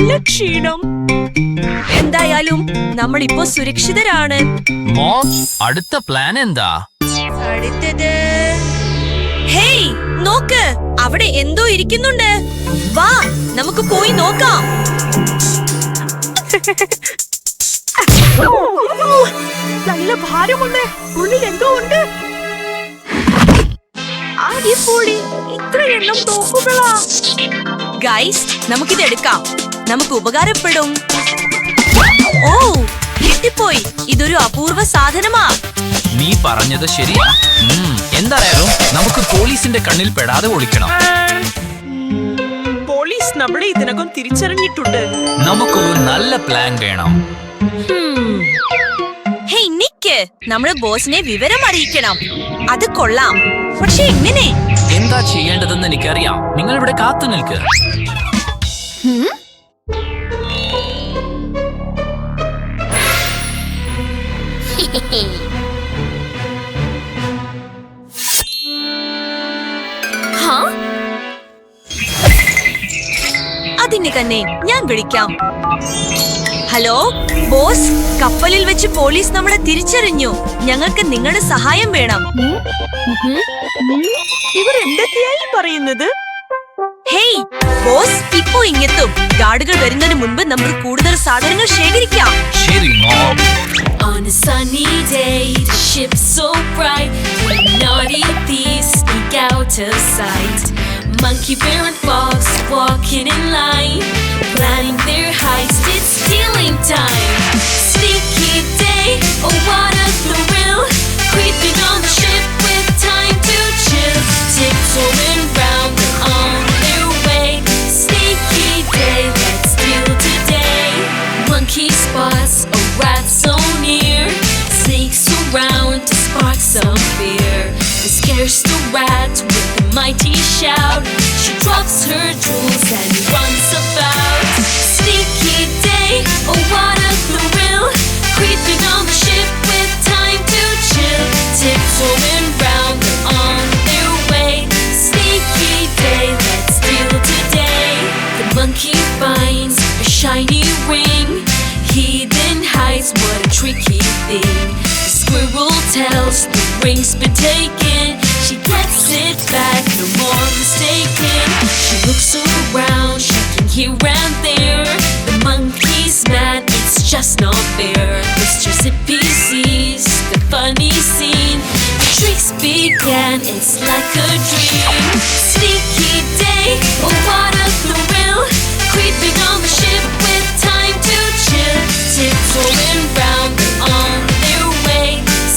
നല്ല ക്ഷീണം. എന്തായാലും നമ്മളിപ്പോ സുരക്ഷിതരാണ്. അടുത്ത പ്ലാൻ എന്താ? അടുത്തത്, ഹേയ് നോക്ക്, അവിടെ എന്തോ ഇരിക്കുന്നുണ്ട്. വാ നമുക്ക് പോയി നോക്കാം. നല്ല ഭാരമുണ്ട്, ഉള്ളിൽ എന്തോ ഉണ്ട്. ഇത്ര എണ്ണം തോക്കുകളാ. ഗൈസ്, നമുക്കിത് എടുക്കാം, നമുക്ക് ഉപകാരപ്പെടും. ഓ കിട്ടിപ്പോയി, ഇതൊരു അപൂർവ സാധനമാ. നീ പറഞ്ഞത് ശരിയാ. എന്തായാലും നമുക്ക് പോലീസിന്റെ കണ്ണിൽ പെടാതെ ഒളിക്കണം. പോലീസ് നമ്മളെ ഇതിനകം തിരിച്ചറിഞ്ഞിട്ടുണ്ട്. നമുക്കൊരു നല്ല പ്ലാൻ വേണം. ഹേയ് നിക്ക്, നമ്മുടെ ബോസിനെ വിവരം അറിയിക്കണം. അത് കൊള്ളാം, പക്ഷെ എങ്ങനെ? എന്താ ചെയ്യേണ്ടതെന്ന് എനിക്കറിയാം. നിങ്ങൾ ഇവിടെ കാത്തു നിൽക്ക്. അതിന് തന്നെ ഞാൻ വിളിക്കാം. ഹലോ ബോസ്, കപ്പലിൽ വെച്ച് പോലീസ് നമ്മളെ തിരിച്ചറിഞ്ഞു. ഞങ്ങൾക്ക് നിങ്ങളുടെ സഹായം വേണം. ഇവർ എന്തൊക്കെയായി പറയുന്നത്? ഹേയ് ബോസ്, ഇപ്പോ ഇങ്ങെത്തും. ഗാർഡുകൾ വരുന്നതിന് മുൻപ് നമുക്ക് കൂടുതൽ സാധനങ്ങൾ ശേഖരിക്കാം. ശരി mom. On a sunny day, the ship's so bright, the naughty thieves sneak out of sight. Monkey, bear and fox walking in line, planning their heist, it's stealing time. Sneaky day, oh what a thrill, creeping on the ship with time to chill, tiptoeing round, they're on their way. Sneaky day, let's steal today. Monkey spots a rat so near, sneaks around to spark some fear. He scares the rat with a mighty shout, she drops her jewels and runs about. Sneaky day, oh what a thrill, creeping on the ship with time to chill, tiptoeing round, they're on their way. Sneaky day, let's steal today. The monkey finds a shiny ring, he then hides, what a tricky thing. The squirrel tells the ring's been taken, she gets it back, no more mistaken. She looks around, shaking here and there. The monkey's mad, it's just not fair. Mr. Zippy sees the funny scene, the tricks began, it's like a dream. Sneaky day, oh what a thrill, creeping on the ship with time to chill, tiptoeing round, they're on their way.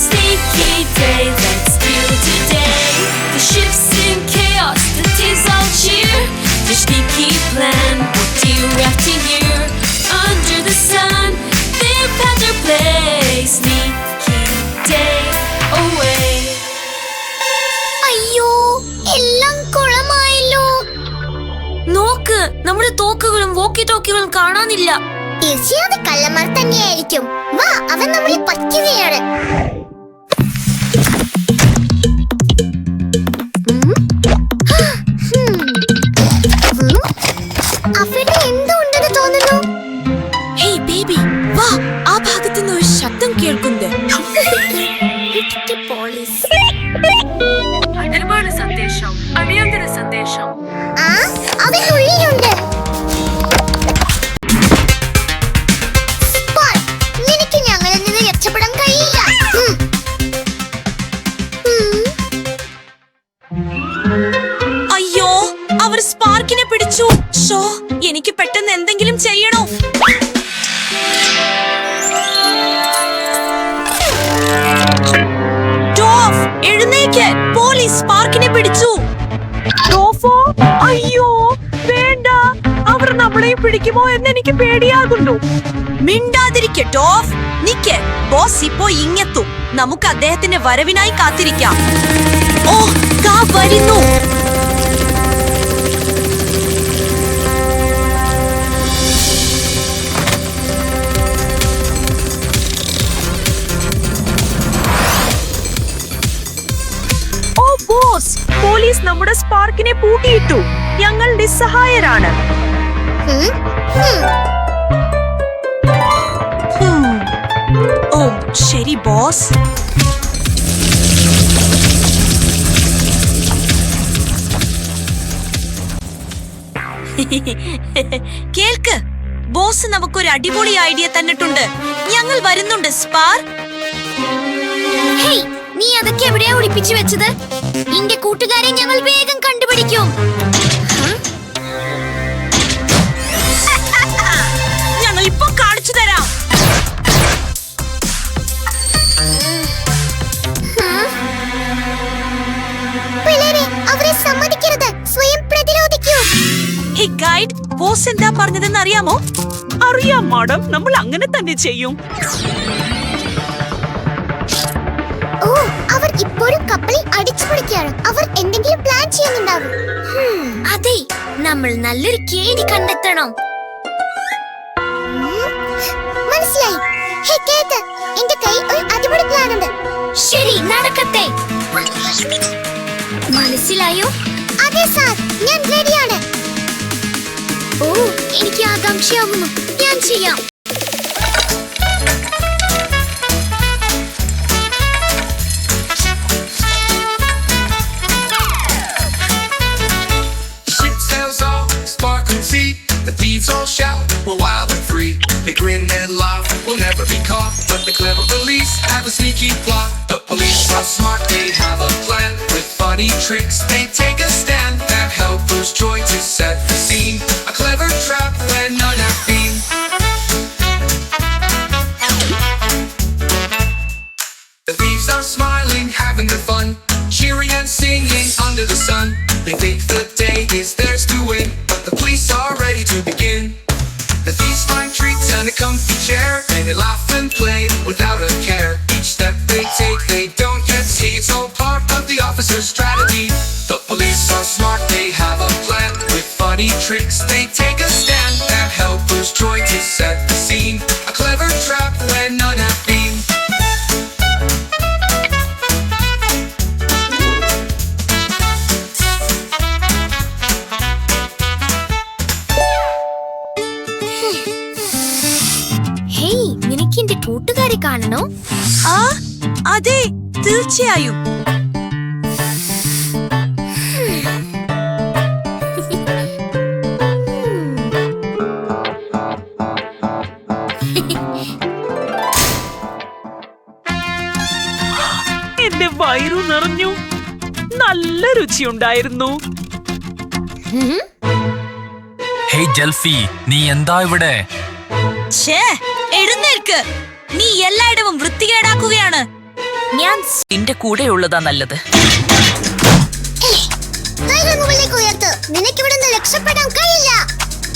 Sneaky day, let's steal today. The ship's in chaos, the thieves all cheer, their sneaky plan worked year after year. Under the sun, they've had their play. Sneaky day away. അയ്യോ, എല്ലാം കുളമായല്ലോ. നോക്ക്, നമ്മുടെ തോക്കുകളും walkie ടോക്കികളും കാണാനില്ല. തീർച്ചയായും കള്ളന്മാർ തന്നെയായിരിക്കും. വാ, അവൻ നമ്മളെ പറ്റുകയാണ്. അവിടെ എന്തോ ഉണ്ടെന്ന് തോന്നുന്നു. ഹേയ് ബേബി, വാ, ആ ഭാഗത്തു നിന്ന് ഒരു ശബ്ദം കേൾക്കുന്നത്. പോലീസ്. നിർമ്മാണ സന്ദേശം, അടിയന്തര സന്ദേശം. ആ, അവൻ ഉള്ളിലുണ്ട്. നിനക്ക് ഞങ്ങളിൽ നിന്ന് രക്ഷപ്പെടാൻ കഴിയില്ല. അയ്യോ, അവർ സ്പാർക്കിനെ പിടിച്ചു. ഷോ, എനിക്ക് പെട്ടെന്ന് എന്തെങ്കിലും ചെയ്യണോ? ടോഫ്, എഴുന്നേക്ക്, പോലീസ് സ്പാർക്കിനെ പിടിച്ചു. ടോഫോ, അയ്യോ വേണ്ട, അവർ നമ്മളെ പിടിക്കുമോ എന്ന് എനിക്ക് പേടിയാകുന്നു. മിണ്ടാതിരിക്കെ ടോഫ്, നിക്ക്, ബോസ് ഇപ്പോ ഇങ്ങെത്തും. നമുക്ക് അദ്ദേഹത്തിന്റെ വരവിനായി കാത്തിരിക്കാം. ഓ, കാ വരുന്നു. പോലീസ് നമ്മുടെ സ്പാർക്കിനെ പൂട്ടിയിട്ടു. ഞങ്ങൾ നിസ്സഹായരാണ്. ഉം, ഉം. ഓ ശരി ബോസ്. കേൾക്ക്, ബോസ് നമുക്കൊരു അടിപൊളി ഐഡിയ തന്നിട്ടുണ്ട്. ഞങ്ങൾ വരുന്നുണ്ട് സ്പാർ. ഹേയ്, നീ അതൊക്കെ എവിടെയാ ഒളിപ്പിച്ചു വെച്ചത്? നിന്റെ കൂട്ടുകാരെ ഞങ്ങൾ വേഗം കണ്ടുപിടിക്കും. ഞങ്ങൾ ഇപ്പൊ കാണിച്ചു തരാം. പിള്ളേരെ, അവരെ സമ്മതിക്കരുത്. സ്വയം പ്രതിരോധിക്കൂ. ഹേ ഗൈഡ്, ബോസ് എന്താ പറഞ്ഞതെന്ന് അറിയാമോ? അറിയാം മാഡം, നമ്മൾ അങ്ങനെ തന്നെ ചെയ്യും. ഓ, അവർ ഇപ്പോഴും കപ്പലിൽ അടിച്ചു പിടിക്കുകയാണ്. അവർ എന്തെങ്കിലും പ്ലാൻ ചെയ്യുന്നുണ്ടാവും. അതെ, നമ്മൾ നല്ലൊരു കേടി കണ്ടെത്തണം. മനസ്സിലായി. ഹേ കേക്ക്, എന്റെ കൈ ഒരു അടിപൊളി പ്ലാൻ ഉണ്ട്. ശരി, നടക്കട്ടെ. മനസ്സിലായോ? അതെ സാർ, ഞാൻ റെഡിയാണ്. ഓ, എനിക്ക് ആകാംക്ഷയാവുന്നു. ഞാൻ ചെയ്യാം. Ship sails off, sparkling sea. The thieves all shout, we're wild and free. They grin and laugh, we'll never be caught. But the clever police have a sneaky plot. The police are smart, they have a plan. With funny tricks, they take a stand. Their helpers join to set the scene. A clever trap where none have been. The thieves are smiling, having their fun, cheering and singing under the sun. They think the day is theirs to win, but the police are ready to begin. The thieves find treats and a comfy chair, and they laugh and play without a care. Each step they take, they don't yet see. It's all part of the officer's strategy. The police are smart, they have a plan. With funny tricks, they take a stand. Their helpers join to set the scene. A clever trap where none have been. Hey, നിനക്ക് എന്റെ കൂട്ടുകാരെ കാണണോ? ആ അതെ, തീർച്ചയായും. എന്റെ വയറു നിറഞ്ഞു. നല്ല രുചിയുണ്ടായിരുന്നു. ഹേയ് ജൽഫി, നീ എന്താ ഇവിടെ? ഛേ, എഴുന്നേൽക്ക്. നീ എല്ലായിടവും വൃത്തികേടാക്കുകയാണ്. ഞാൻ നിന്റെ കൂടെയുള്ളതാ നല്ലത്. കൈകൾ മുകളിലേക്ക് ഉയർത്ത്. നിനക്കിവിടെ നിന്ന് രക്ഷപ്പെടാൻ കഴിയില്ല.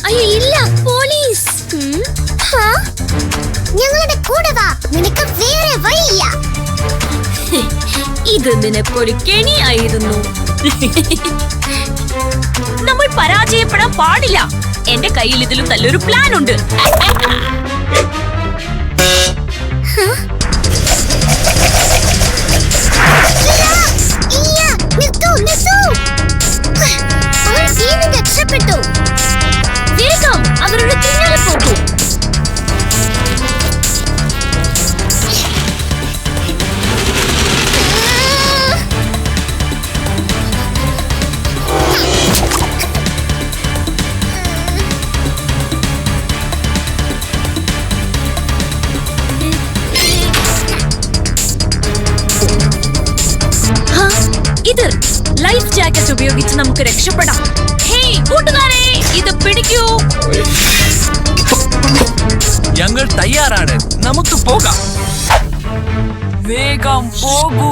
അയ്യോ ഇല്ല, പോലീസ്. ഞങ്ങളുടെ കൂടെ വാ, നിനക്ക് വേറെ വഴിയില്ല. ഇത് നിനക്കൊരു കെണിയായിരുന്നു. നമ്മൾ പരാജയപ്പെടാൻ പാടില്ല. എന്റെ കയ്യിൽ ഇതിലും നല്ലൊരു പ്ലാൻ ഉണ്ട്. ഇല്ല, നിർത്തൂ, നിർത്തൂ. അവൾ വീണ്ടും രക്ഷപ്പെട്ടു. വേഗം അവരുടെ പിന്നാലെ പോകൂ. ഇത് ലൈഫ് ജാക്കറ്റ് ഉപയോഗിച്ച് നമുക്ക് രക്ഷപ്പെടാം. ഹേയ് കൂട്ടുകാരെ, ഇത് പിടിക്കൂ. ഞങ്ങൾ തയ്യാറാണ്, നമുക്ക് പോകാം. വേഗം പോകൂ.